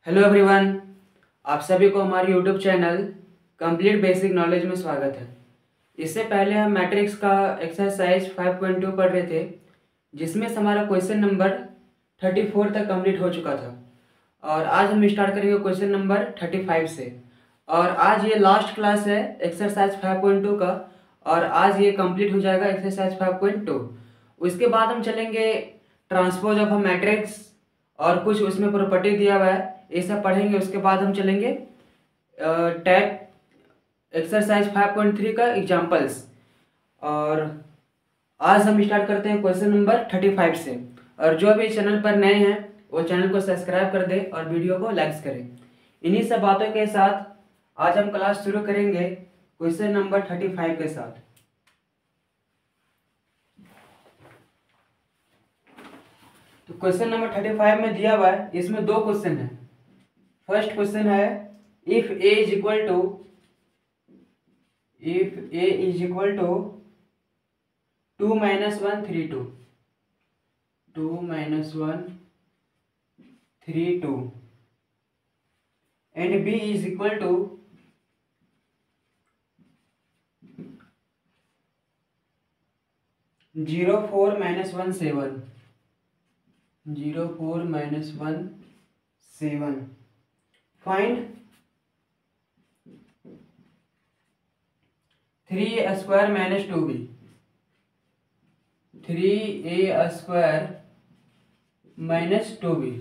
Hello everyone, आप सभी को हमारे YouTube channel complete basic knowledge में स्वागत है। इससे पहले हम मैट्रिक्स का एक्सरसाइज 5.2 पढ़ रहे थे, जिसमें से हमारा क्वेश्चन नंबर 34 तक कंप्लीट हो चुका था और आज हम स्टार्ट करेंगे क्वेश्चन नंबर 35 से। और आज ये लास्ट क्लास है एक्सरसाइज 5.2 का और आज ये कंप्लीट हो जाएगा एक्सरसाइज 5.2। उसके बाद हम चलेंगे ट्रांसपोज ऑफ अ मैट्रिक्स और कुछ उसमें प्रॉपर्टी दिया हुआ है, ये सब पढ़ेंगे। उसके बाद हम चलेंगे टैट एक्सरसाइज 5.3 का एग्जाम्पल्स। और आज हम स्टार्ट करते हैं क्वेश्चन नंबर 35 से। और जो भी चैनल पर नए हैं वो चैनल को सब्सक्राइब कर दे और वीडियो को लाइक करें। इन्हीं सब बातों के साथ आज हम क्लास शुरू करेंगे क्वेश्चन नंबर 35 के साथ। तो क्वेश्चन नंबर 35 में दिया हुआ है, इसमें दो क्वेश्चन है। फर्स्ट क्वेश्चन है if A is equal to 2 - 1 3 2 2 - 1 3 2 and b is equal to 0 4 - 1 7 0 4 - 1 7 find 3a square minus 2b 3a square minus 2b।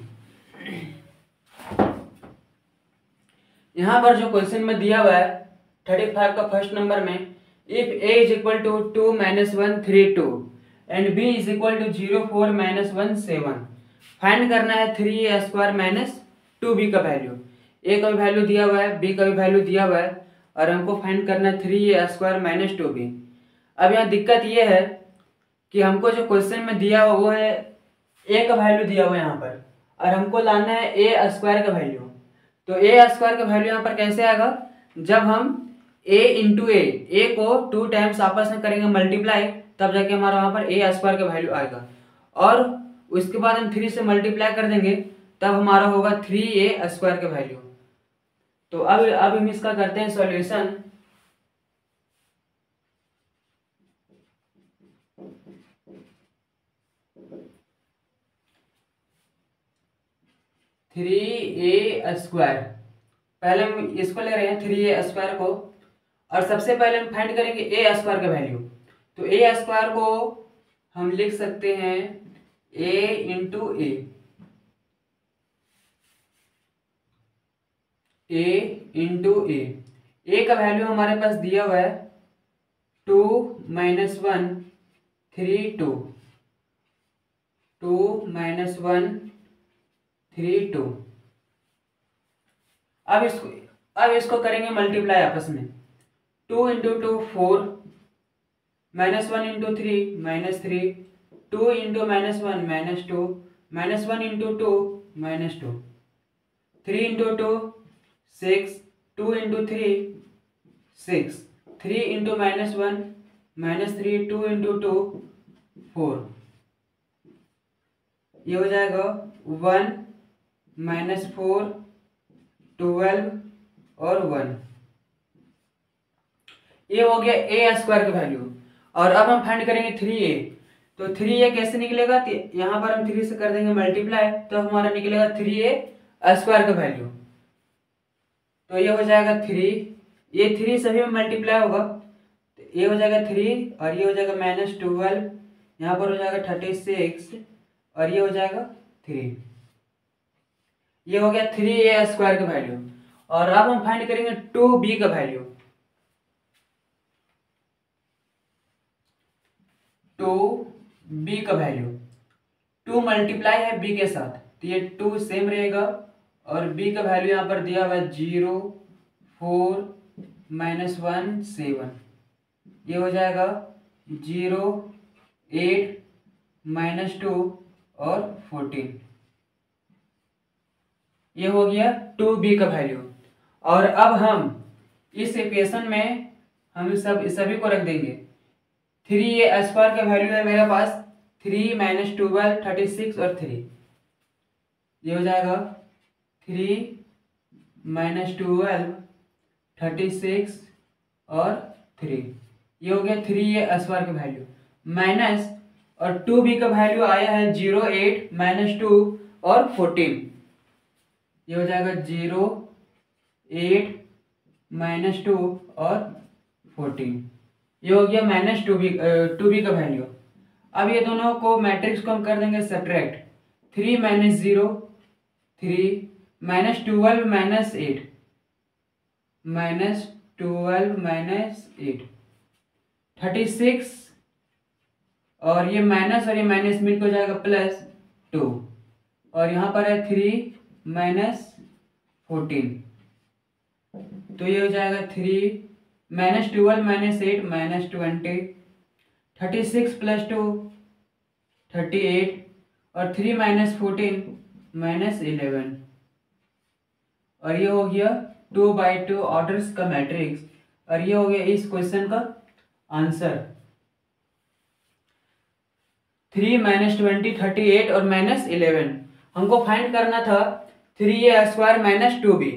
यहाँ पर जो क्वेश्चन में दिया हुआ है 35 का फर्स्ट नंबर में, if a is equal to 2 - 1 3 2 and b is equal to 0 4 - 1 7, find करना है 3a स्क्वायर माइनस 2b का वैल्यू। a का भी वैल्यू दिया हुआ है, b का भी वैल्यू दिया हुआ है और हमको फाइंड करना है 3a स्क्वायर माइनस 2b। अब यहाँ दिक्कत ये है कि हमको जो क्वेश्चन में दिया हुआ वो है a का वैल्यू दिया हुआ है यहाँ पर, और हमको लाना है a स्क्वायर का वैल्यू। तो a स्क्वायर का वैल्यू यहाँ पर कैसे आएगा, जब हम a इंटू ए को 2 टाइम्स आपस में करेंगे मल्टीप्लाई, तब जाके हमारा वहाँ पर a स्क्वायर का वैल्यू आएगा। और उसके बाद हम 3 से मल्टीप्लाई कर देंगे तब हमारा होगा 3a स्क्वायर का वैल्यू। तो अब हम इसका करते हैं सॉल्यूशन। थ्री ए स्क्वायर, पहले हम इसको ले रहे हैं 3a स्क्वायर को, और सबसे पहले हम फाइंड करेंगे ए स्क्वायर का वैल्यू। तो ए स्क्वायर को हम लिख सकते हैं a इंटू ए का वैल्यू हमारे पास दिया हुआ है 2 - 1 3 2 2 - 1 3 2। अब इसको करेंगे मल्टीप्लाई आपस में। 2 into 2 4 -1 into 3 -3 2 into -1 -2 -1 into 2 -2 3 into 2 6 2 into 3 6 3 into -1 -3 2 into 2 4। ये हो जाएगा 1 -4 12 और 1। ये हो गया ए स्क्वायर का वैल्यू। और अब हम फाइंड करेंगे 3a। तो 3a कैसे निकलेगा, यहाँ पर हम 3 से कर देंगे मल्टीप्लाई, तो हमारा निकलेगा 3a स्क्वायर का वैल्यू। तो ये हो जाएगा 3, ये 3 सभी में मल्टीप्लाई होगा, तो ये हो जाएगा 3 और ये हो जाएगा -12, यहाँ पर हो जाएगा 36 और ये हो जाएगा 3। ये हो गया 3a स्क्वायर का वैल्यू। और अब हम फाइंड करेंगे 2b का वैल्यू। 2b का वैल्यू, 2 मल्टीप्लाई है b के साथ, तो ये 2 सेम रहेगा और b का वैल्यू यहाँ पर दिया हुआ है 0 4 - 1 7। ये हो जाएगा 0 8 -2 और 14। ये हो गया 2b का वैल्यू। और अब हम इस इक्वेशन में हम सभी को रख देंगे। 3a स्क्वायर का वैल्यू है मेरे पास 3 - 12 36 और 3। ये हो जाएगा 3 - 12 36 और 3, ये हो गया 3a स्क्वायर का वैल्यू माइनस, और 2b का वैल्यू आया है 08 - 2 और 14, ये हो जाएगा 08 - 2 और 14, ये हो गया -2b का वैल्यू। अब ये दोनों को मैट्रिक्स को हम कर देंगे सब्ट्रैक्ट, 3 - 0 3 -12 - 8 -12 - 8 36, और ये माइनस और ये माइनस मिल हो जाएगा +2, और यहाँ पर है 3 - 14, तो ये हो जाएगा 3 - 12 - 8 -20, 36 + 2 38, और 3 - 14 -11, और ये हो गया 2/2 ऑर्डर्स का मैट्रिक्स, और ये हो गया इस क्वेश्चन का आंसर। 3 - 20 38 और -11 हमको फाइंड करना था 3a स्क्वायर - 2b।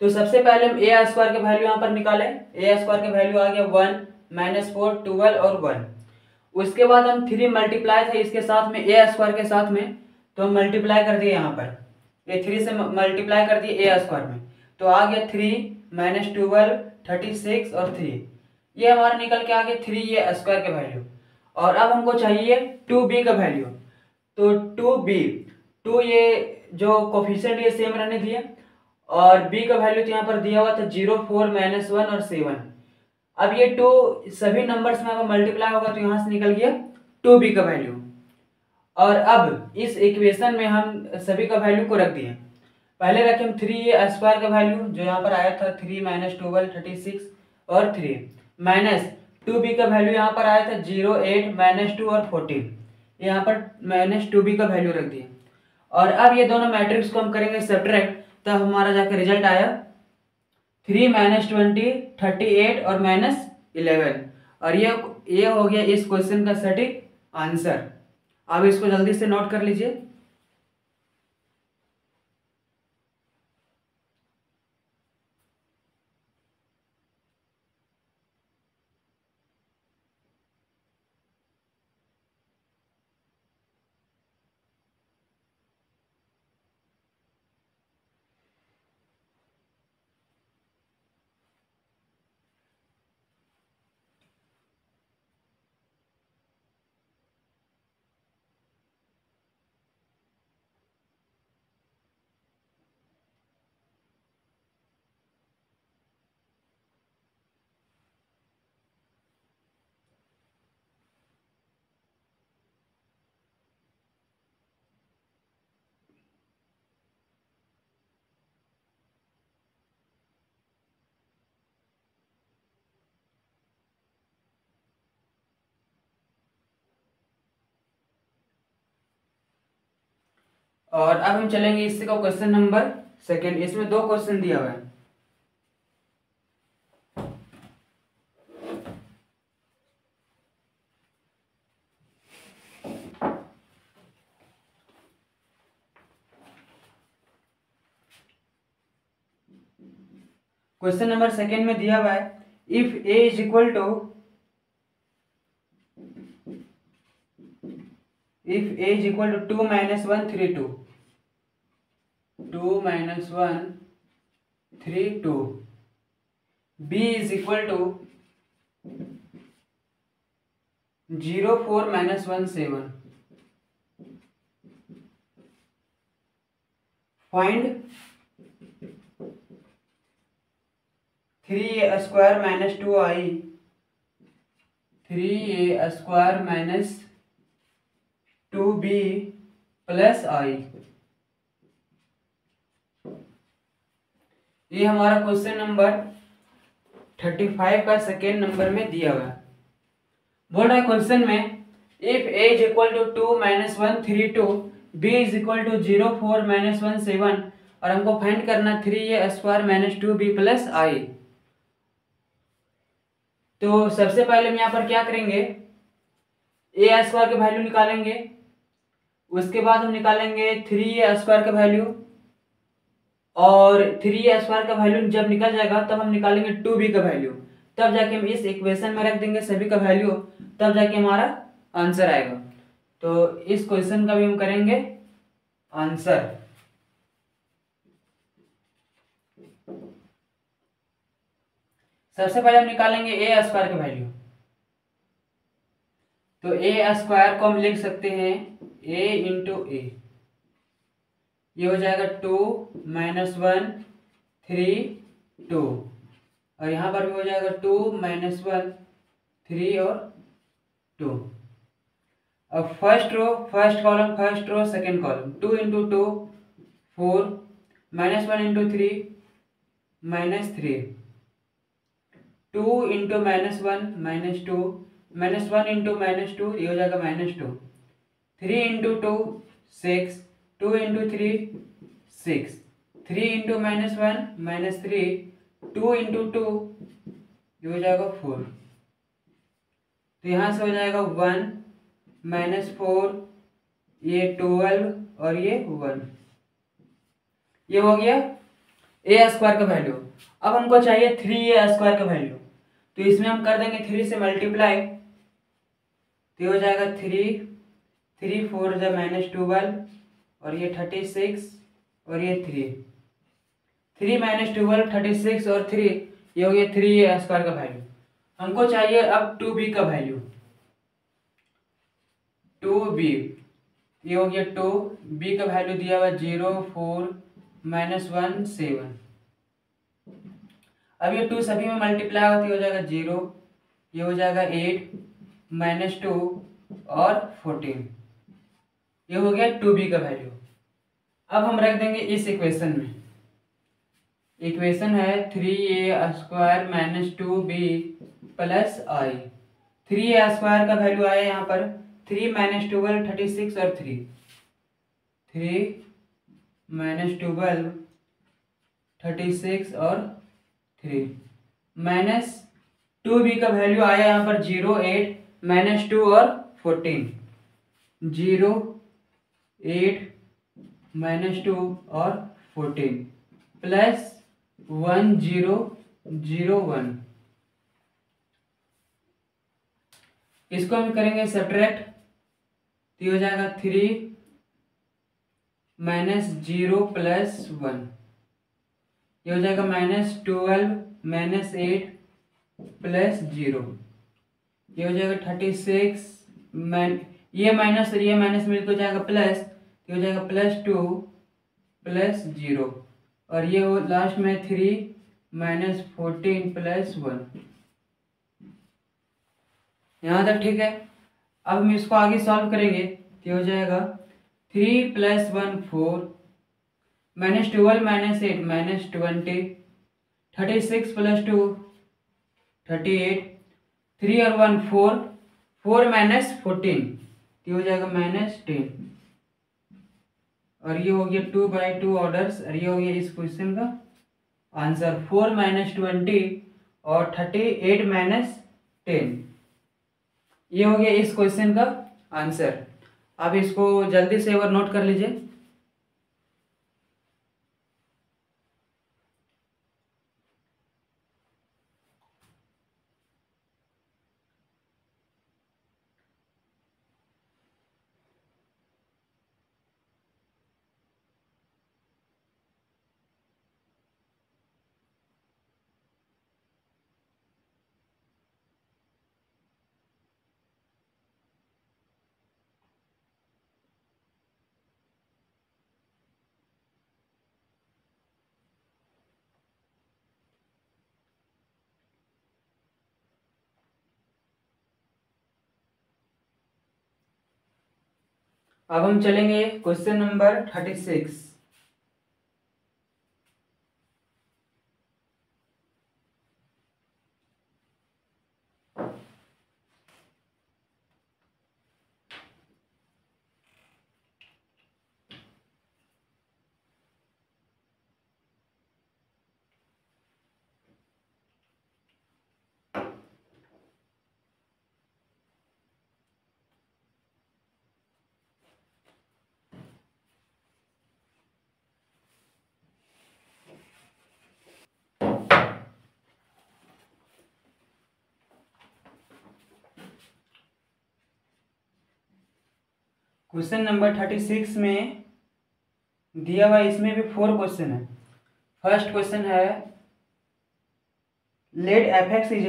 तो सबसे पहले हम a स्क्वायर का वैल्यू यहाँ पर निकालें। a स्क्वायर का वैल्यू आ गया 1 - 4 12 और 1। उसके बाद हम 3 मल्टीप्लाई था इसके साथ में a स्क्वायर के साथ में, तो हम मल्टीप्लाई कर दिए यहाँ पर, ये 3 से मल्टीप्लाई कर दिए a स्क्वायर में, तो आ गया 3 - 12 36 और 3, ये हमारा निकल के आ गया 3a स्क्वायर का वैल्यू। और अब हमको चाहिए 2b का वैल्यू, तो 2b 2 ये जो कोफिशिएंट ये सेम रहने दिए, और b का वैल्यू तो यहाँ पर दिया हुआ था 0 4 -1 और 7। अब ये 2 सभी नंबर्स में अब मल्टीप्लाई होगा तो यहाँ से निकल गया 2b का वैल्यू। और अब इस इक्वेशन में हम सभी का वैल्यू को रख दिए। पहले रखे हम 3a स्क्वायर का वैल्यू जो यहाँ पर आया था 3 - 12 36 और 3, माइनस 2b का वैल्यू यहाँ पर आया था 08 - 2 और 14, यहाँ पर -2b का वैल्यू रख दिए। और अब ये दोनों मैट्रिक्स को हम करेंगे सब्ट्रैक्ट, तब हमारा जाकर रिजल्ट आया 3 - 20 38 और -11, और ये हो गया इस क्वेश्चन का सटीक आंसर। अब इसको जल्दी से नोट कर लीजिए। और अब हम चलेंगे इससे का क्वेश्चन नंबर सेकेंड। इसमें 2 क्वेश्चन दिया हुआ है। क्वेश्चन नंबर सेकेंड में दिया हुआ है if a is equal to 2 - 1 3 2 2 - 1 3 2, b is equal to 0 4 - 1 7, find 3a square - 2i 3a square - 2b + i। ये हमारा क्वेश्चन नंबर 35 का सेकेंड नंबर में दिया हुआ है। बोल रहा है क्वेश्चन में if a is equal to 2 - 1 3 2, b is equal to 0 4 - 1 7, और हमको फाइंड करना 3a स्क्वायर - 2b + i। तो सबसे पहले हम यहाँ पर क्या करेंगे, a स्क्वायर का वैल्यू निकालेंगे, उसके बाद हम निकालेंगे 3a स्क्वायर का वैल्यू, और 3a² का वैल्यू जब निकल जाएगा तब हम निकालेंगे 2b का वैल्यू, तब जाके हम इस इक्वेशन में रख देंगे सभी का वैल्यू, तब जाके हमारा आंसर आएगा। तो इस क्वेश्चन का भी हम करेंगे आंसर। सबसे पहले हम निकालेंगे a² का वैल्यू। तो a² को हम लिख सकते हैं a इंटू ए, ये हो जाएगा 2 - 1 3 2, और यहाँ पर भी हो जाएगा 2 - 1 3 और 2। अब first row first column, first row second column, 2 into 2 4 -1 into 3 -3, 2 into -1 -2 -1 into -2 ये हो जाएगा -2, 3 इंटू 2 6, 2 इंटू 3 6, 3 इंटू -1 -3, 2 इंटू 2 ये हो जाएगा 4। तो यहाँ से हो जाएगा 1 -4, ये 12 और ये 1, ये हो गया a² का वैल्यू। अब हमको चाहिए 3a² का वैल्यू, तो इसमें हम कर देंगे 3 से मल्टीप्लाई, तो ये हो जाएगा 3 3 4 जा -12 और ये 36 और ये 3 3 -12 36 और 3, ये हो गया 3a² का वैल्यू। हमको चाहिए अब 2b का वैल्यू, 2b, ये हो गया 2, b का वैल्यू दिया हुआ 0 4 -1 7। अब ये 2 सभी में मल्टीप्लाई होती हो जाएगा 0, ये हो जाएगा 8 -2 और 14, ये हो गया 2b का वैल्यू। अब हम रख देंगे इस इक्वेशन में, इक्वेशन है 3a² - 2b + i। 3a² का वैल्यू आया यहाँ पर 3 - 12 36 और 3 -12 36 और 3 माइनस 2b का वैल्यू आया यहाँ पर 0 8 -2 और 14, 0 8 -2 और 14 प्लस 1 0 0 1। इसको हम करेंगे सब्ट्रैक्ट, तो ये हो जाएगा 3 -0 + 1, ये हो जाएगा -12 -8 + 0, ये हो जाएगा 36 ये माइनस और ये माइनस मिलकर हो जाएगा प्लस, ये हो जाएगा +2 + 0, और ये हो लास्ट में 3 -14 + 1। यहाँ तक ठीक है। अब हम इसको आगे सॉल्व करेंगे, तो हो जाएगा 3 + 1 4 -12 -8 -20, 36 + 2 38, 3 और 1 4 4 -14, ये हो जाएगा -10, और ये हो गया 2/2 ऑर्डर्स, और ये हो गया इस क्वेश्चन का आंसर 4 -20 और 38 -10, ये हो गया इस क्वेश्चन का आंसर। आप इसको जल्दी से एक बार नोट कर लीजिए। अब हम चलेंगे क्वेश्चन नंबर 36। क्वेश्चन नंबर 36 में दिया हुआ, इसमें भी 4 क्वेश्चन है। फर्स्ट क्वेश्चन है let F X is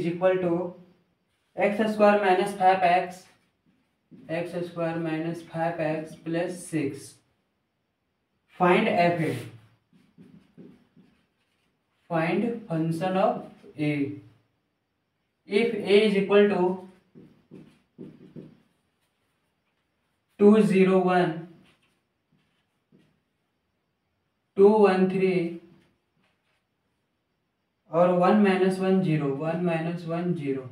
equal to X square minus 5x plus 6 find F A, find function of A if A is equal to 201 213 और 1 - 1 0।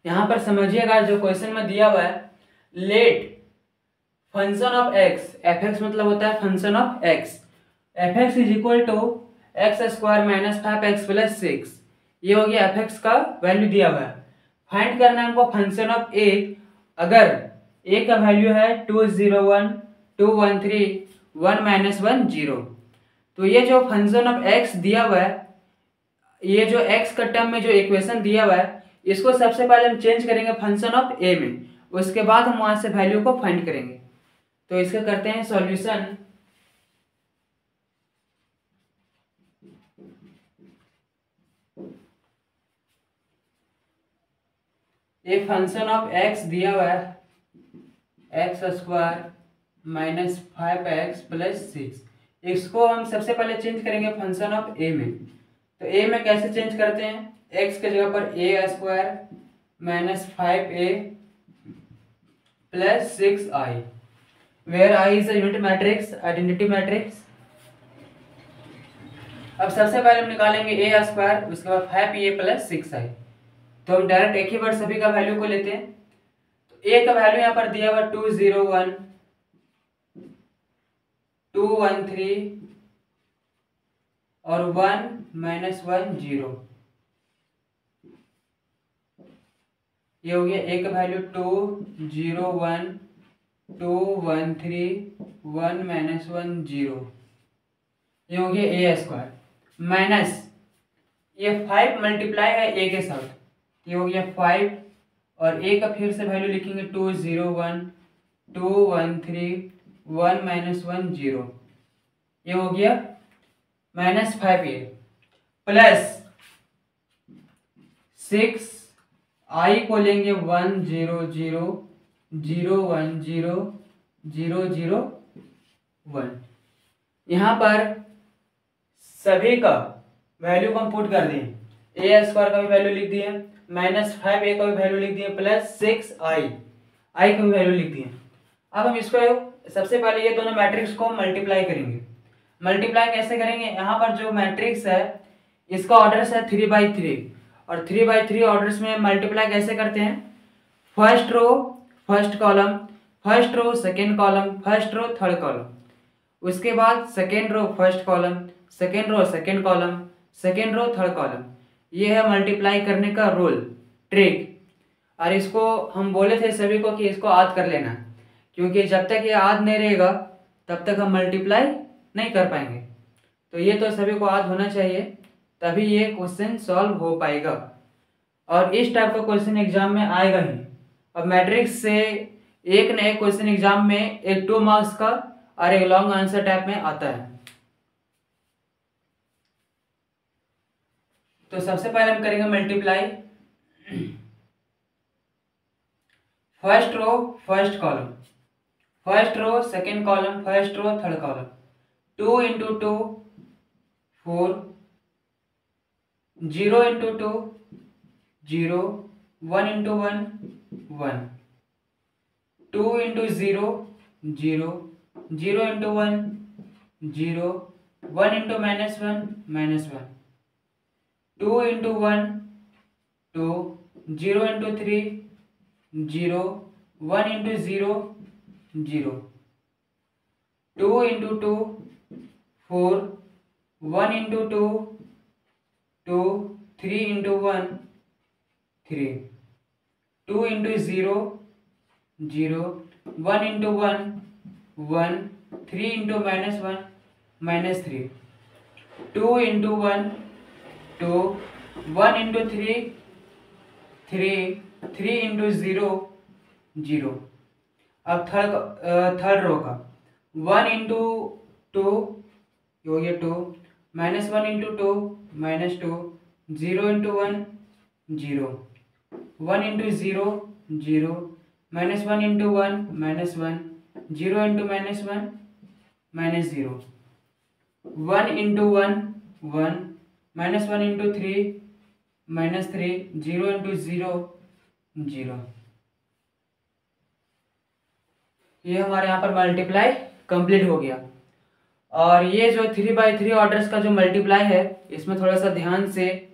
यहां पर समझिएगा जो क्वेश्चन में दिया हुआ है, let function of X, F X मतलब होता है function of X, F X is equal to X square minus 5x plus 6। ये हो गया एफ एक्स का वैल्यू दिया हुआ है। फाइंड करना है हमको फंक्शन ऑफ ए। अगर ए का वैल्यू है 201 213 1 - 1 0, तो ये जो फंक्शन ऑफ एक्स दिया हुआ है, ये जो एक्स का टर्म में जो इक्वेशन दिया हुआ है, इसको सबसे पहले हम चेंज करेंगे फंक्शन ऑफ ए में, उसके बाद हम वहां से वैल्यू को फाइंड करेंगे। तो इसका करते हैं सॉल्यूशन। ये फंक्शन ऑफ एक्स दिया हुआ है x square minus 5x plus 6, इसको हम सबसे पहले चेंज करेंगे फंक्शन ऑफ ए में। तो ए में कैसे चेंज करते हैं, एक्स के जगह पर a square minus 5a plus 6i, where i is a unit matrix, identity matrix. अब सबसे पहले हम निकालेंगे ए स्क्वायर, उसके बाद 5a प्लस 6i। तो हम डायरेक्ट एक ही बार सभी का वैल्यू को लेते हैं। तो ए का वैल्यू यहाँ पर दिया हुआ 201 213 और 1 - 1 0। ये हो गया ए का वैल्यू 201 213 1 - 1 0। ये हो गया ए स्क्वायर माइनस ये 5 मल्टीप्लाई है ए के साथ, ये हो गया 5 और ए का फिर से वैल्यू लिखेंगे 201 213 1 - 1 0। ये हो गया -5a प्लस 6 आई को लेंगे 1 0 0 0 1 0 0 0 1। यहाँ पर सभी का वैल्यू को हम पुट कर दिए, ए स्क्वायर का भी वैल्यू लिख दिए, -5a का भी वैल्यू लिख दिए, प्लस 6i का भी वैल्यू लिख दिए। अब हम इसको सबसे पहले ये दोनों मैट्रिक्स को मल्टीप्लाई करेंगे। मल्टीप्लाई कैसे करेंगे, यहाँ पर जो मैट्रिक्स है इसका ऑर्डर है 3/3 और 3/3 ऑर्डर्स में मल्टीप्लाई कैसे करते हैं, first row first column, first row second column, first row third column, उसके बाद second row first column, second row second column, second row third column. ये है मल्टीप्लाई करने का रूल, ट्रिक। और इसको हम बोले थे सभी को कि इसको याद कर लेना, क्योंकि जब तक ये याद नहीं रहेगा तब तक हम मल्टीप्लाई नहीं कर पाएंगे। तो ये तो सभी को याद होना चाहिए, तभी ये क्वेश्चन सॉल्व हो पाएगा। और इस टाइप का क्वेश्चन एग्जाम में आएगा ही। अब मैट्रिक्स से एक न एक क्वेश्चन एग्जाम में एक 2 मार्क्स का और एक लॉन्ग आंसर टाइप में आता है। तो सबसे पहले हम करेंगे multiply, first row first column, first row second column, first row third column, 2 × 2 4, 0 × 2 0, 1 × 1 1, 2 × 0 0, 0 × 1 0, 1 × -1 -1, 2 × 1 2, 0 × 3 0, 1 × 0 0, 2 × 2 4, 1 × 2 2, 3 × 1 3, 2 × 0 0, 1 × 1 1, 3 × -1 -3। 2 into 1 2, 1 into 3 3, 3 into 0 0। अब थर्ड रो का 1 इंटू 2 हो गया 2, -1 into 2 -2, 0 into 1 0, 1 into 0 0, -1 into 1 -1, 0 into -1 -0, 1 into 1 1, -1 into 3 -3, 0 into 0 0। ये हमारे यहाँ पर मल्टीप्लाई कंप्लीट हो गया। और ये जो 3/3 ऑर्डर्स का जो मल्टीप्लाई है, इसमें थोड़ा सा ध्यान से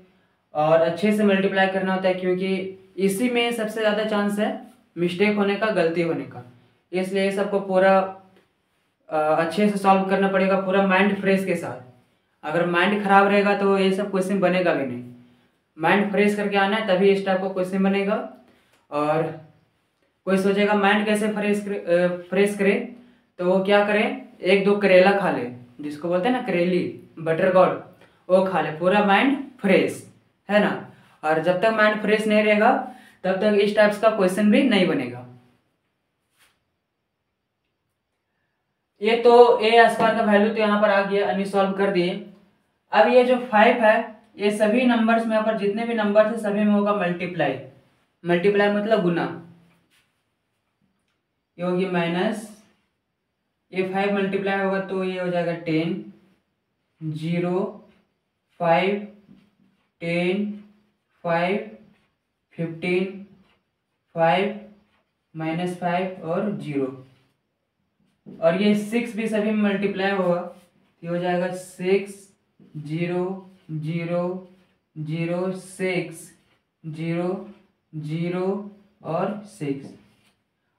और अच्छे से मल्टीप्लाई करना होता है, क्योंकि इसी में सबसे ज़्यादा चांस है मिस्टेक होने का, गलती होने का। इसलिए सबको पूरा अच्छे से सॉल्व करना पड़ेगा, पूरा माइंड फ्रेश के साथ। अगर माइंड खराब रहेगा तो ये सब क्वेश्चन बनेगा भी नहीं। माइंड फ्रेश करके आना है, तभी इस टाइप का क्वेश्चन बनेगा। और कोई सोचेगा माइंड कैसे फ्रेश करे, तो वो क्या करें, 1-2 करेला खा ले, जिसको बोलते हैं ना करेली, बटर गॉड, वो खा ले, पूरा माइंड फ्रेश है ना। और जब तक माइंड फ्रेश नहीं रहेगा तब तक इस टाइप्स का क्वेश्चन भी नहीं बनेगा। ये तो ए स्क्वायर का वैल्यू तो यहाँ पर आ गया, यानी सॉल्व कर दिए। अब ये जो 5 है, ये सभी नंबर्स में, यहाँ पर जितने भी नंबर्स है सभी में होगा मल्टीप्लाई। मल्टीप्लाई मतलब गुना। ये होगी माइनस, ये 5 मल्टीप्लाई होगा तो ये हो जाएगा 10, 0, 5, 10, 5, 15, 5, -5 और 0। और ये 6 भी सभी में मल्टीप्लाई होगा, ये हो जाएगा 6, 0, 0, 0, 6, 0, 0 और 6।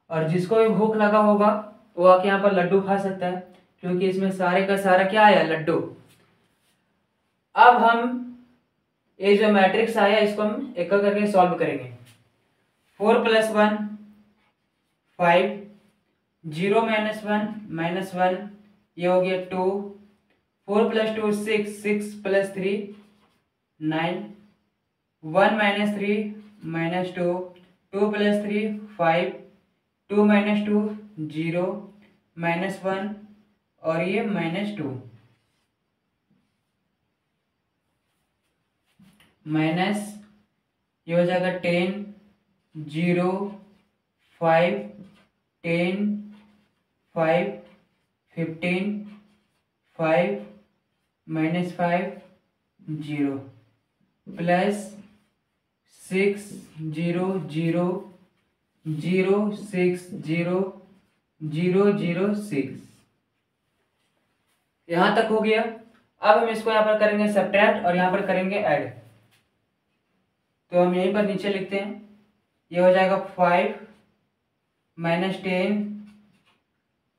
और जिसको भी भूख लगा होगा वो आके यहाँ पर लड्डू खा सकता है, क्योंकि इसमें सारे का सारा क्या आया, लड्डू। अब हम ये जो मैट्रिक्स आया इसको हम एक करके सॉल्व करेंगे। 4 + 1 5, 0 - 1 -1, ये हो गया 2, 4 + 2 6, 6 + 3 9, 1 - 3 -2, 2 + 3 5, 2 - 2 0, -1 और ये -2, माइनस, ये हो जाएगा 10, 0, 5, 10, 5, 15, 5, -5 0, प्लस 6, 0, 0, 0, 6, 0, 0, 0, 6। यहाँ तक हो गया। अब हम इसको यहाँ पर करेंगे सब्ट्रैक्ट और यहाँ पर करेंगे ऐड। तो हम यहीं पर नीचे लिखते हैं, ये हो जाएगा 5 -10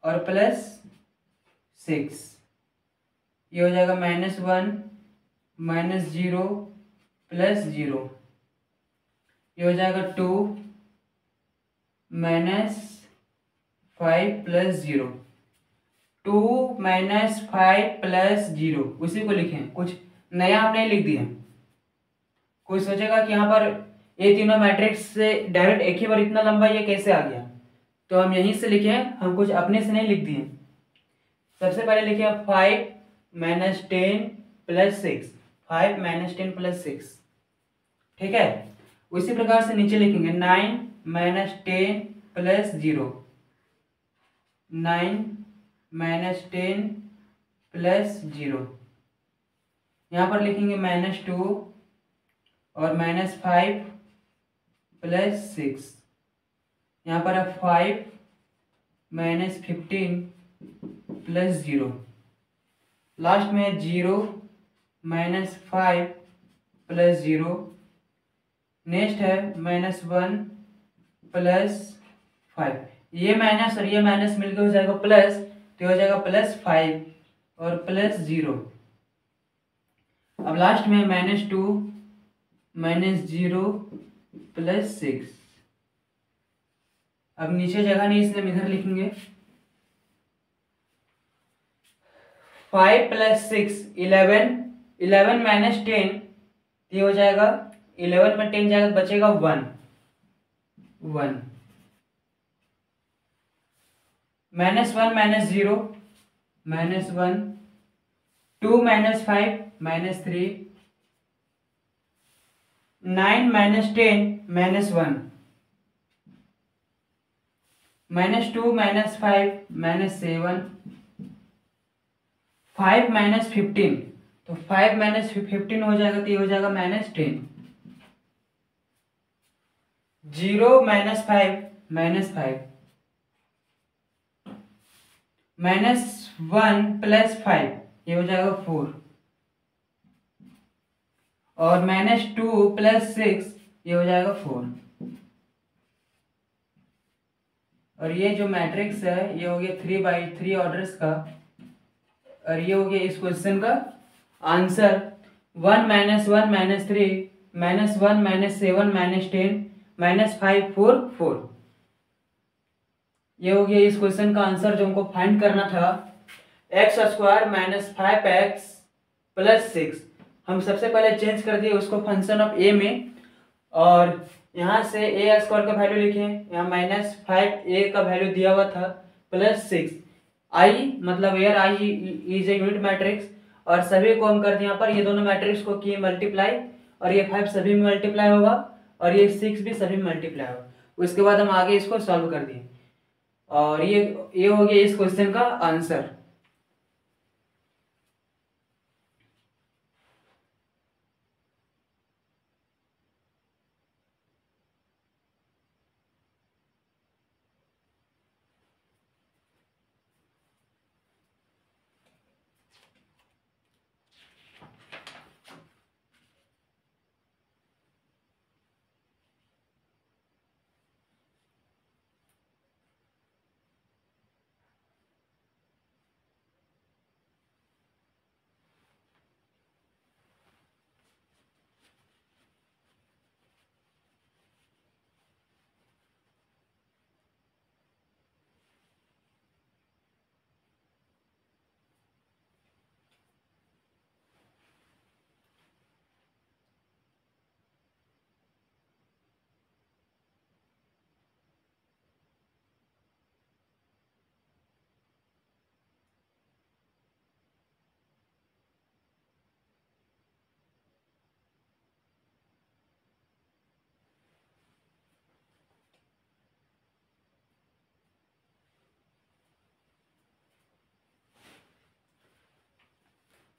और +6, ये हो जाएगा -1 -0 +0, ये हो जाएगा 2 -5 +0, 2 -5 +0, उसी को लिखें, कुछ नया हमने लिख दिया। कोई सोचेगा कि यहाँ पर ये तीनों मैट्रिक्स से डायरेक्ट एक ही बार इतना लंबा ये कैसे आ गया, तो हम यहीं से लिखे, हम कुछ अपने से नहीं लिख दिए। सबसे पहले लिखे 5 - 10 +6, 5 - 10 +6, ठीक है। उसी प्रकार से नीचे लिखेंगे 9 - 10 +0, 9 - 10 +0, यहाँ पर लिखेंगे -2 और -5 +6, यहाँ पर है 5 - 15 +0, लास्ट में 0 -5 +0, नेक्स्ट है -1 +5, ये माइनस और ये माइनस मिलकर हो जाएगा प्लस, तो हो जाएगा +5 और +0। अब लास्ट में -2 -0 +6। अब नीचे जगह नहीं इसलिए हम इधर लिखेंगे 5 प्लस 6 11, 11 माइनस 10 ये हो जाएगा 11 में 10 जाएगा, बचेगा 1 1 -1 -0 -1 2 -5 -3 9 -10 -1 -2 -5 -7 5 -15 तो 5 -15 हो जाएगा तो ये हो जाएगा -10 0 -5 -5 -1 + 5 ये हो जाएगा 4 और -2 + 6 ये हो जाएगा 4 और ये जो मैट्रिक्स है ये हो गया 3/3 ऑर्डर्स का और ये हो गया इस क्वेश्चन का आंसर 1 -1 -3 -1 -7 -10 -5 4 4 ये हो गया इस क्वेश्चन का आंसर जो हमको फाइंड करना था x² - 5x + 6। हम सबसे पहले चेंज कर दिए उसको फंक्शन ऑफ a में और यहाँ से a² का वैल्यू लिखे, यहाँ -5a का वैल्यू दिया हुआ था +6 i मतलब where i is a unit matrix और सभी को हम कर दिए यहाँ पर ये दोनों मैट्रिक्स को किए मल्टीप्लाई और ये 5 सभी में मल्टीप्लाई होगा और ये 6 भी सभी में मल्टीप्लाई होगा। उसके बाद हम आगे इसको सॉल्व कर दिए और ये हो गया इस क्वेश्चन का आंसर।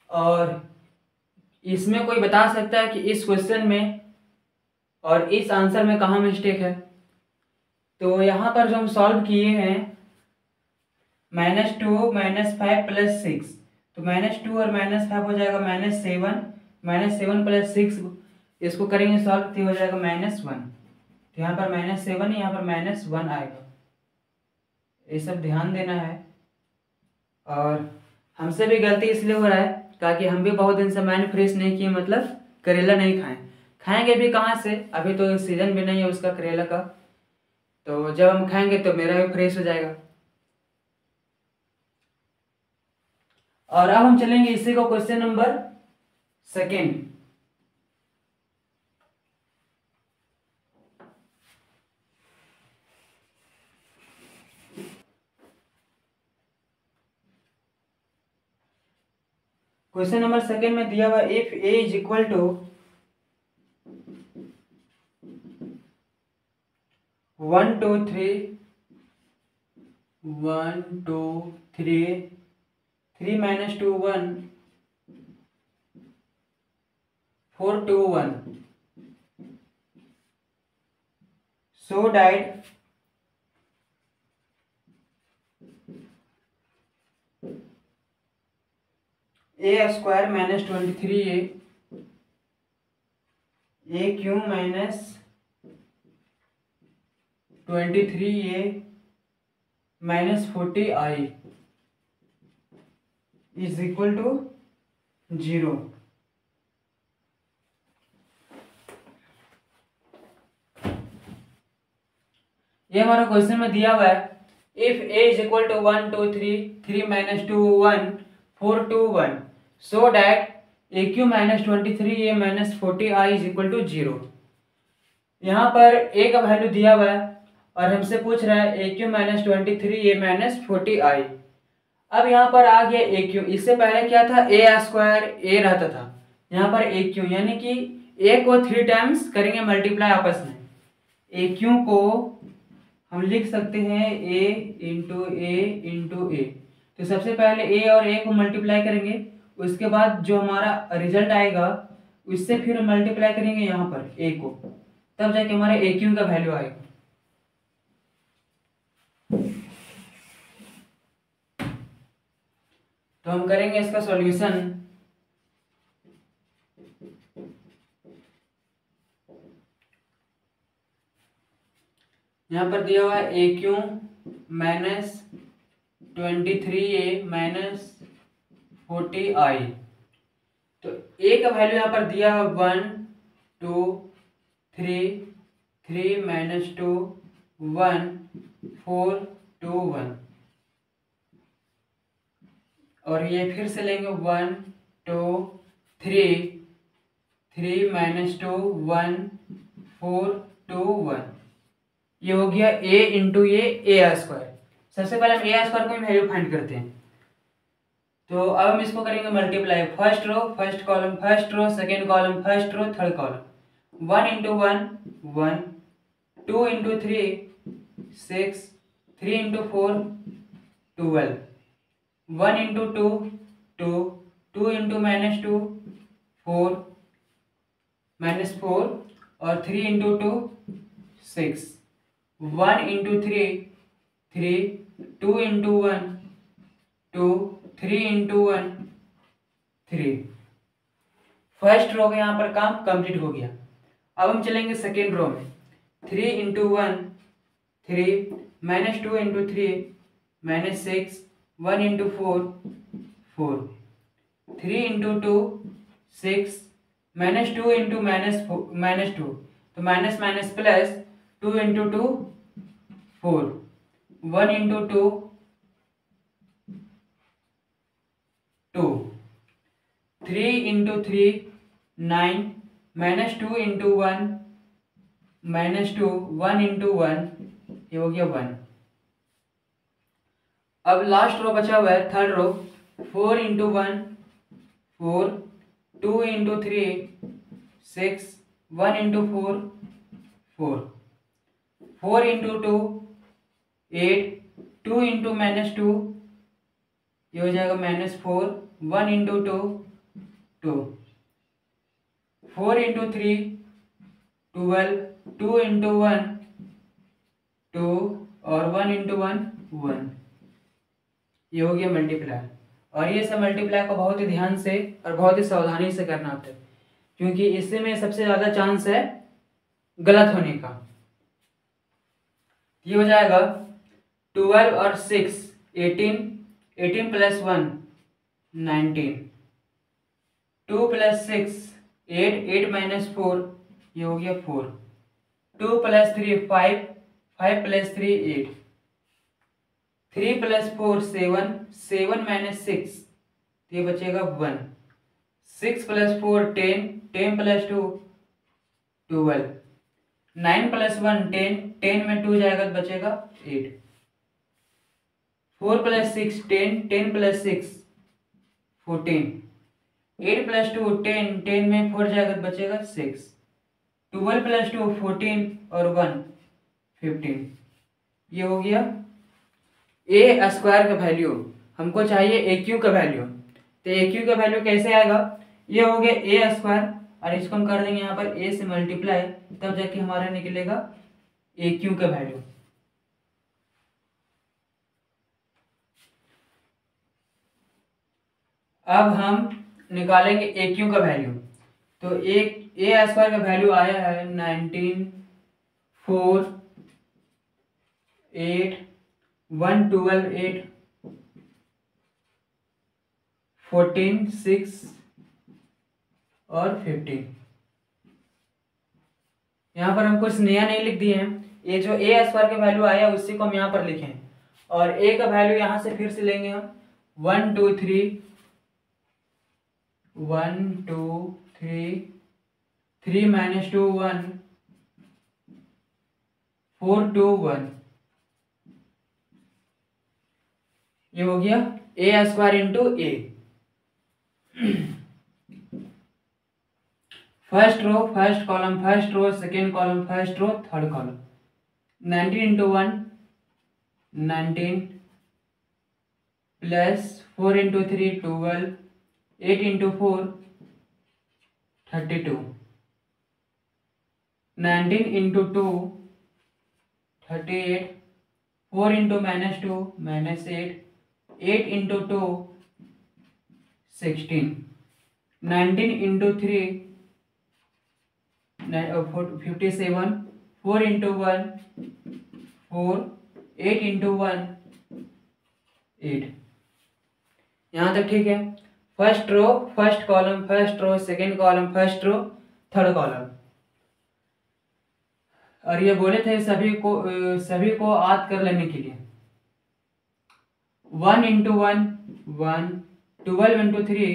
और इसमें कोई बता सकता है कि इस क्वेश्चन में और इस आंसर में कहाँ मिस्टेक है? तो यहाँ पर जो हम सॉल्व किए हैं -2 -5 + 6 तो -2 और -5 हो जाएगा -7 -7 + 6 इसको करेंगे सॉल्व तो हो जाएगा -1 तो यहाँ पर -7 यहाँ पर -1 आएगा। ये सब ध्यान देना है और हमसे भी गलती इसलिए हो रहा है ताकि हम भी बहुत दिन से माइंड फ्रेश नहीं किए मतलब करेला नहीं खाएंगे भी कहाँ से, अभी तो सीजन भी नहीं है उसका करेला का, तो जब हम खाएंगे तो मेरा भी फ्रेश हो जाएगा। और अब हम चलेंगे इसी को क्वेश्चन नंबर 2। क्वेश्चन नंबर 2 में दिया हुआ if a is equal to 1 2 3 1 2 3 3 - 2 1 4 2 1 so died a² - 23a aq - 23a - 40i is equal to 0। ये हमारा क्वेश्चन में दिया हुआ है if a is equal to 1 2 3 3 - 2 1 421 so that AQ minus 23A minus 40I is equal to 0। यहाँ पर A का value दिया हुआ है और हमसे पूछ रहा है AQ minus 23A minus 40I। अब यहाँ पर आ गया AQ, इससे पहले क्या था A स्क्वायर A रहता था, यहाँ पर AQ यानी कि A को 3 टाइम्स करेंगे मल्टीप्लाई आपस में। AQ को हम लिख सकते हैं A इंटू A। तो सबसे पहले A और A को मल्टीप्लाई करेंगे, उसके बाद जो हमारा रिजल्ट आएगा उससे फिर मल्टीप्लाई करेंगे यहाँ पर A को, तब जाके हमारा AQ का वैल्यू आएगा। तो हम करेंगे इसका सॉल्यूशन। यहाँ पर दिया हुआ है AQ minus 23A minus 40I। तो A का वैल्यू यहाँ पर दिया हुआ 1 2 3 3 माइनस 2 1 4 2 1, और ये फिर से लेंगे 1 2 3 3 माइनस 2 1 4 2 1। ये हो गया A इंटू A स्क्वायर। सबसे पहले हम A स्क्वायर को वैल्यू फाइंड करते हैं। तो अब हम इसको करेंगे multiply, first row first column, first row second column, first row third column. 1 into 1 1, 2 into 3 6, 3 into 4 12, 1 into 2 2, 2 into minus 2 4 minus 4, और 3 into 2 6, 1 into 3 3, 2 into 1 2, 3 into 1 3। First रो का यहाँ पर काम कंप्लीट हो गया। अब हम चलेंगे सेकेंड रो में। 3 into 1 3, minus 2 into 3 minus 6, 1 into 4 4, 3 into 2 6, minus 2 into minus 2, तो minus minus plus 2 into 2 4, 1 into 2 2, 3 into 3 9, minus 2 into 1 minus 2, 1 into 1, ये हो गया 1। अब लास्ट रो बचा हुआ है third row. 4 into 1 4, 2 into 3 6, 1 into 4 4, 4 into 2 8, 2 into minus 2, ये हो जाएगा माइनस 4, 1 इंटू 2 2, 4 इंटू 3 12, 2 इंटू 1 2, और 1 इंटू 1 1। ये हो गया मल्टीप्लाई। और ये सब मल्टीप्लाई को बहुत ही ध्यान से और बहुत ही सावधानी से करना होता है, क्योंकि इससे में सबसे ज़्यादा चांस है गलत होने का। ये हो जाएगा 12 और 6 18, 18 प्लस 1 19, 2 प्लस 6 8, 8 माइनस 4, ये हो गया 4, 2 प्लस 3 5, 5 प्लस 3 8, 3 प्लस 4 7, 7 माइनस 6, ये बचेगा 1, 6 प्लस 4 10, 10 प्लस 2 12, 9 प्लस 1 10, 10 में 2 जाएगा तो बचेगा 8, 4 प्लस 6 10, 10 प्लस 6 14, 8 प्लस 2 10, 10 में 4 जाएगा तो बचेगा 6, 12 प्लस 2 14, और 1 15। ये हो गया ए स्क्वायर का वैल्यू। हमको चाहिए ए क्यू का वैल्यू। तो ए क्यू का वैल्यू कैसे आएगा? ये हो गया ए स्क्वायर, और इसको हम कर देंगे यहाँ पर ए से मल्टीप्लाई, तब जाके हमारा निकलेगा ए क्यू का वैल्यू। अब हम निकालेंगे ए क्यू का वैल्यू। तो ए स्क्वायर का वैल्यू आया है 19 4 8 1 12 8 14 6 और 15। यहाँ पर हम कुछ नया नहीं लिख दिए हैं। ये जो ए स्क्वायर का वैल्यू आया उसी को हम यहाँ पर लिखें, और ए का वैल्यू यहाँ से फिर से लेंगे हम 1 2 3 1 2 3 3 माइनस 2 1 4 2 1। ये हो गया a square into a. First row first column first row second column first row third column. 19 into 1 19 plus 4 into 3 12 8 into 4 32 19 into 2 38 4 into minus 2 minus 8 8 into 2 16 19 into 3 57 4 into 1 4 8 into 1 8। यहाँ तक ठीक है। First row first column first row second column first row third column. और ये बोले थे सभी को याद कर लेने के लिए। 1 into 1 1 12 into 3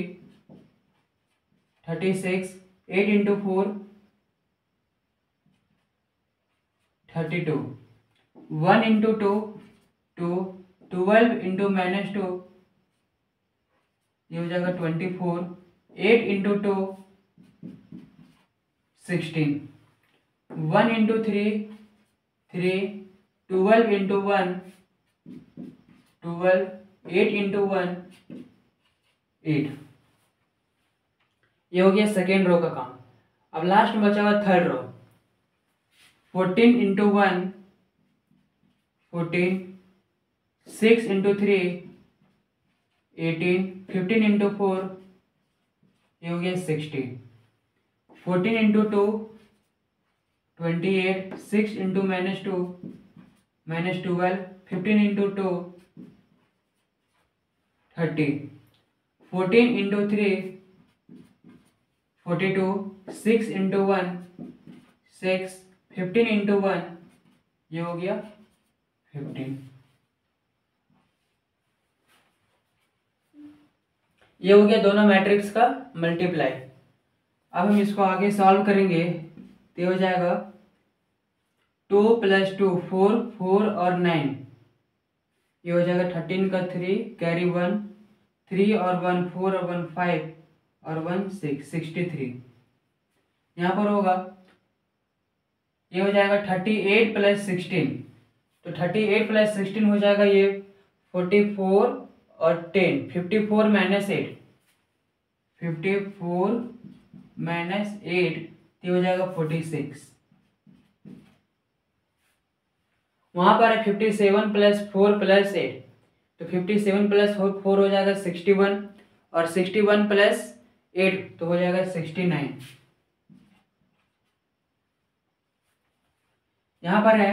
36 8 into 4 32 1 into 2 2 12 into minus 2 ये हो जाएगा 24 8 इंटू 2 16 1 इंटू 3 3 12 इंटू 1 12 8 इंटू 1 8। ये हो गया सेकेंड रो का काम। अब लास्ट में बचा हुआ third row. 14 into 1 14 6 into 3 18 15 into 4 ये हो गया 60 14 into 2 28 6 into minus 2 minus 12 15 into 2 30 14 into 3 42 6 into 1 6 15 into 1 ये हो गया 15। ये हो गया दोनों मैट्रिक्स का मल्टीप्लाई। अब हम इसको आगे सॉल्व करेंगे तो हो जाएगा 2 + 2 4 4 और 9 ये हो जाएगा 13 का 3 कैरी 1 3 और 1 4 और 1 5 और 1 6 63। यहाँ पर होगा ये हो जाएगा 38 + 16 तो 38 + 16 हो जाएगा ये 44 और 10 54 - 8 54 - 8 ये हो जाएगा 46। वहां पर है 57 + 4 + 8 तो 57 + 4 हो जाएगा 61 और 61 + 8 तो हो जाएगा 69। यहाँ पर है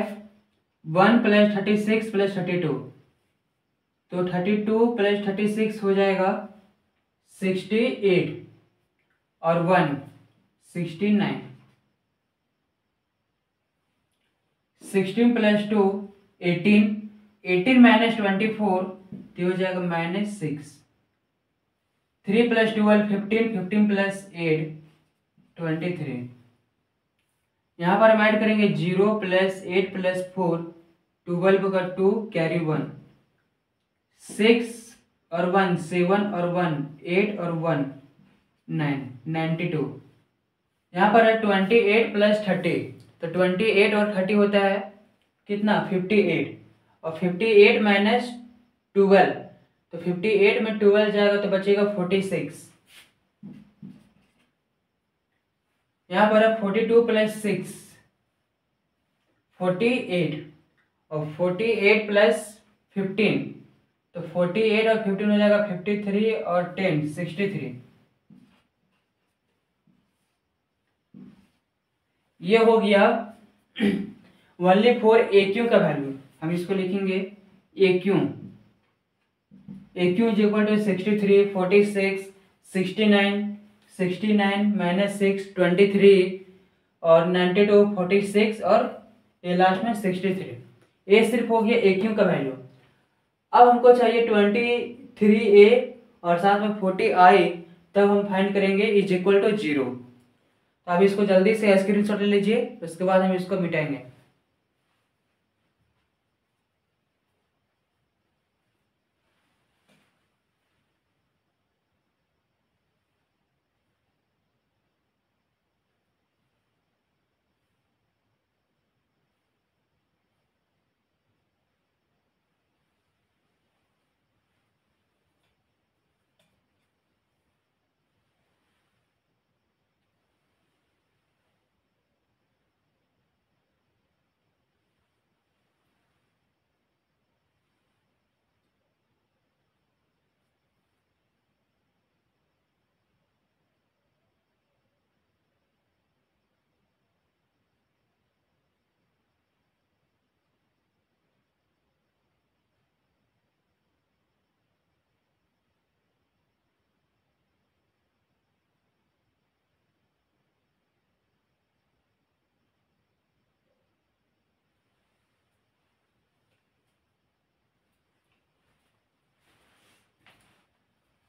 1 + 36 + 32 तो 32 + 36 हो जाएगा 68 और 1 69 16 + 2 18 18 - 24 तो हो जाएगा -6 3 + 12 15 15 + 8 23। यहाँ पर हम ऐड करेंगे 0 + 8 + 4 12 का 2 कैरी 1 6 और 1 7 और 1 8 और 1 9 92। यहाँ पर है 28 + 30 तो 28 और 30 होता है कितना 58 और 58 - 12 तो 58 में 12 जाएगा तो बचेगा 46। यहाँ पर है 42 + 6 48 और 48 + 15 तो 48 और 15 हो जाएगा 53 और 10 63। ये हो गया ओनली फॉर ए क्यू का वैल्यू। हम इसको लिखेंगे ए क्यू इज इक्वल टू 63 46 69 69 - 6 23 और 92 46 और ये लास्ट में 63। ये सिर्फ हो गया ए क्यू का वैल्यू। अब हमको चाहिए 23A और साथ में 40I तब हम फाइंड करेंगे इज इक्वल टू 0। तो अब इसको जल्दी से स्क्रीनशॉट ले लीजिए, उसके बाद हम इसको मिटाएंगे।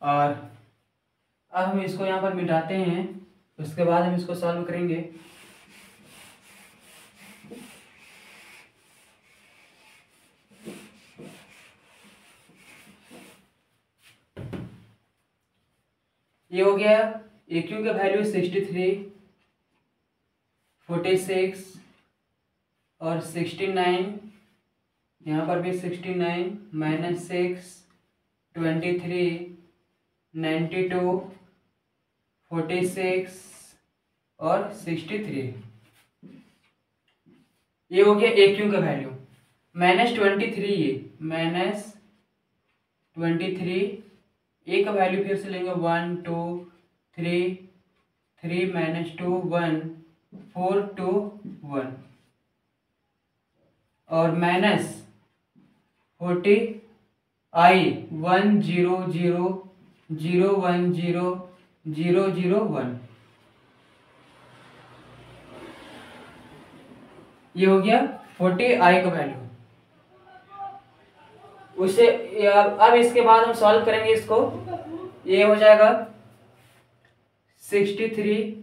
और अब हम इसको यहाँ पर मिटाते हैं, उसके बाद हम इसको सॉल्व करेंगे। ये हो गया ए क्यू का वैल्यू 63, 46 और 69, यहाँ पर भी 69 -6 23 92 46 और 63। ये हो गया ए क्यू का वैल्यू। -23, ये -23 ए का वैल्यू फिर से लेंगे 1 2 3 3 -2 1 4 2 1 और -40 I 1 0 0 0 1 0 0 0 1। ये हो गया 40 I का वैल्यू। उसे अब इसके बाद हम सॉल्व करेंगे इसको। ये हो जाएगा 63,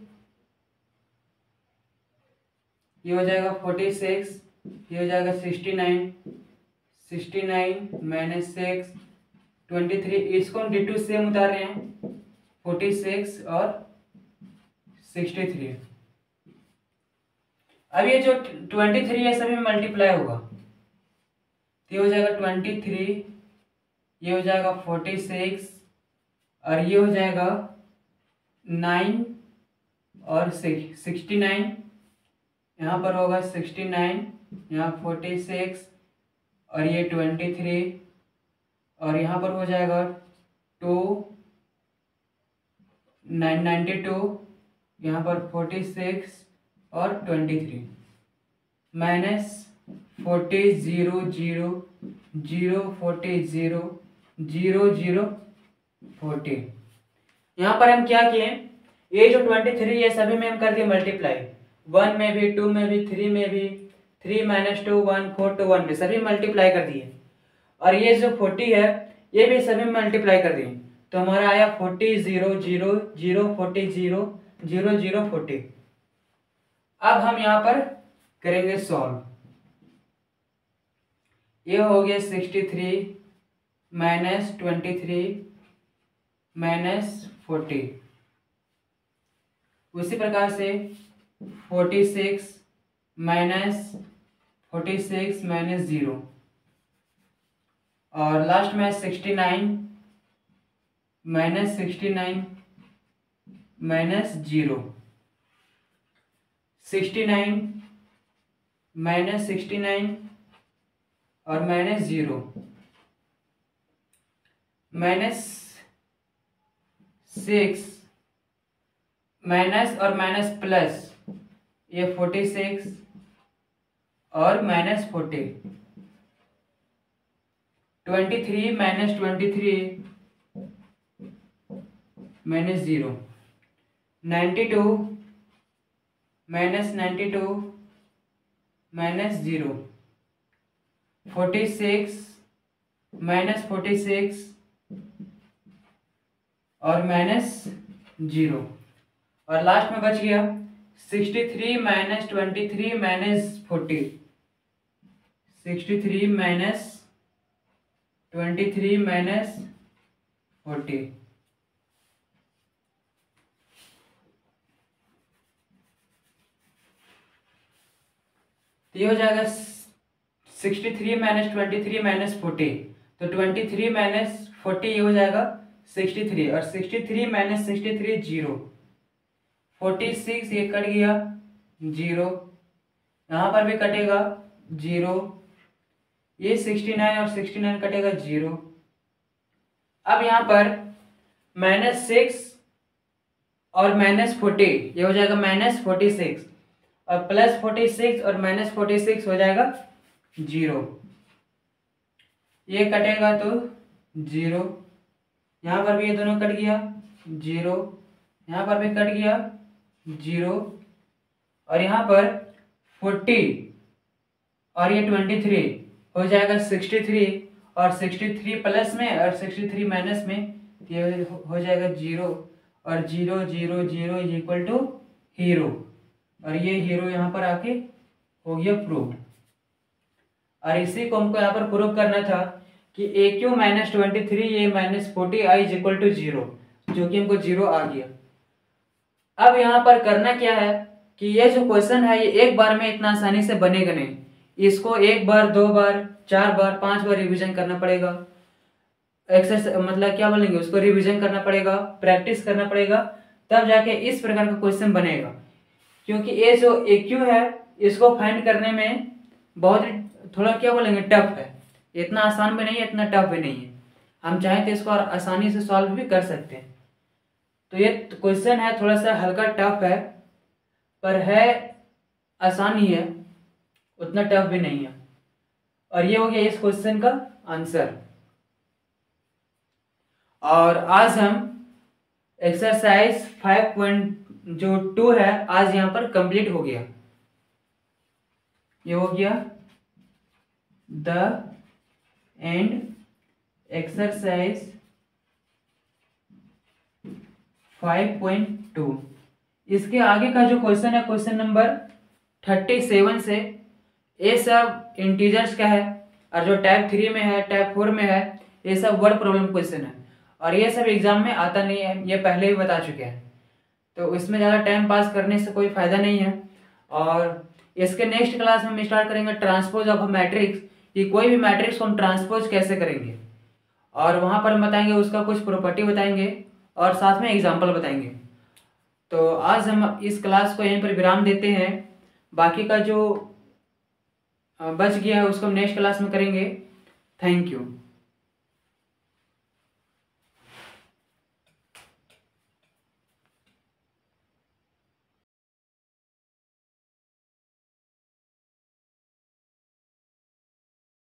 ये हो जाएगा 46, ये हो जाएगा 69 -6 23। इसको हम D2 सेम उतार रहे हैं, 46 और 63। अब ये जो 23 है सभी मल्टीप्लाई होगा, ये हो जाएगा 23, ये हो जाएगा 46 और ये हो जाएगा 9 और 69। यहाँ पर होगा 69, यहाँ 46 और ये 23 और यहाँ पर हो जाएगा 2 92, यहाँ पर 46 और 23 -40 0 0 0 40 0 0 0 40। यहाँ पर हम क्या किए, ये जो 23 है सभी में हम कर दिए मल्टीप्लाई, 1 में भी 2 में भी 3 में भी, 3 -2 1 4 2 1 में सभी मल्टीप्लाई कर दिए। और ये जो 40 है ये भी सभी मल्टीप्लाई कर दिए, तो हमारा आया 40 0 0 0 40 0 0 0 40। अब हम यहाँ पर करेंगे सॉल्व। ये हो गया 63 -23 -40। उसी प्रकार से 46 -0 और लास्ट में 69 -69 -0 69 -69 और -0 -6 माइनस और माइनस प्लस, ये 46 और -40 23 -23 -0 92 -92 -0 46 -46 और -0 0। और लास्ट में बच गया 63 माइनस 23 माइनस 40, 63 माइनस 23 माइनस 40। तो ये हो जाएगा 63 माइनस 23 माइनस 40। तो 23 माइनस 40 ये हो जाएगा 63, और 63 माइनस 63 0, 46 ये कट गया 0, यहाँ पर भी कटेगा 0, ये 69 और 69 कटेगा 0। अब यहाँ पर -6 और -40 ये हो जाएगा -46, और +46 और -46 हो जाएगा 0, ये कटेगा तो 0, यहाँ पर भी ये दोनों कट गया 0, यहाँ पर भी कट गया 0, और यहाँ पर 40 और ये 23 हो जाएगा 63, और 63 प्लस में और 63 माइनस में ये हो जाएगा 0, और 0 0 0 इक्वल टू हीरो, और ये हीरो यहाँ पर आके हो गया प्रूव। और इसी को हमको यहाँ पर प्रूव करना था कि AQ माइनस 23 ये minus 40 I is equal to 0, जो कि हमको 0 आ गया। अब यहाँ पर करना क्या है कि ये जो क्वेश्चन है ये एक बार में इतना आसानी से बनेगा नहीं, इसको 1 बार 2 बार 4 बार 5 बार रिवीजन करना पड़ेगा। एक्सरसाइज मतलब क्या बोलेंगे उसको, रिवीजन करना पड़ेगा, प्रैक्टिस करना पड़ेगा, तब जाके इस प्रकार का क्वेश्चन बनेगा। क्योंकि ये जो AQ है इसको फाइंड करने में बहुत थोड़ा क्या बोलेंगे टफ है, इतना आसान भी नहीं है, इतना टफ भी नहीं है। हम चाहें तो इसको आसानी से सॉल्व भी कर सकते हैं। तो ये क्वेश्चन है थोड़ा सा हल्का टफ है, पर है आसान ही है, उतना टफ भी नहीं है। और ये हो गया इस क्वेश्चन का आंसर। और आज हम एक्सरसाइज 5.2 है आज यहाँ पर कंप्लीट हो गया। ये हो गया द एंड एक्सरसाइज 5.2। इसके आगे का जो क्वेश्चन है क्वेश्चन नंबर 37 से, ये सब इंटीजर्स का है, और जो टाइप 3 में है टाइप 4 में है ये सब वर्ड प्रॉब्लम क्वेश्चन है, और ये सब एग्जाम में आता नहीं है, ये पहले ही बता चुके हैं। तो इसमें ज़्यादा टाइम पास करने से कोई फ़ायदा नहीं है। और इसके नेक्स्ट क्लास में हम स्टार्ट करेंगे ट्रांसपोज ऑफ मैट्रिक्स, कि कोई भी मैट्रिक्स को हम ट्रांसपोज कैसे करेंगे, और वहाँ पर हम बताएंगे उसका कुछ प्रॉपर्टी बताएंगे, और साथ में एग्जाम्पल बताएंगे। तो आज हम इस क्लास को यहीं पर विराम देते हैं, बाकी का जो बच गया है उसको हम नेक्स्ट क्लास में करेंगे। Thank you.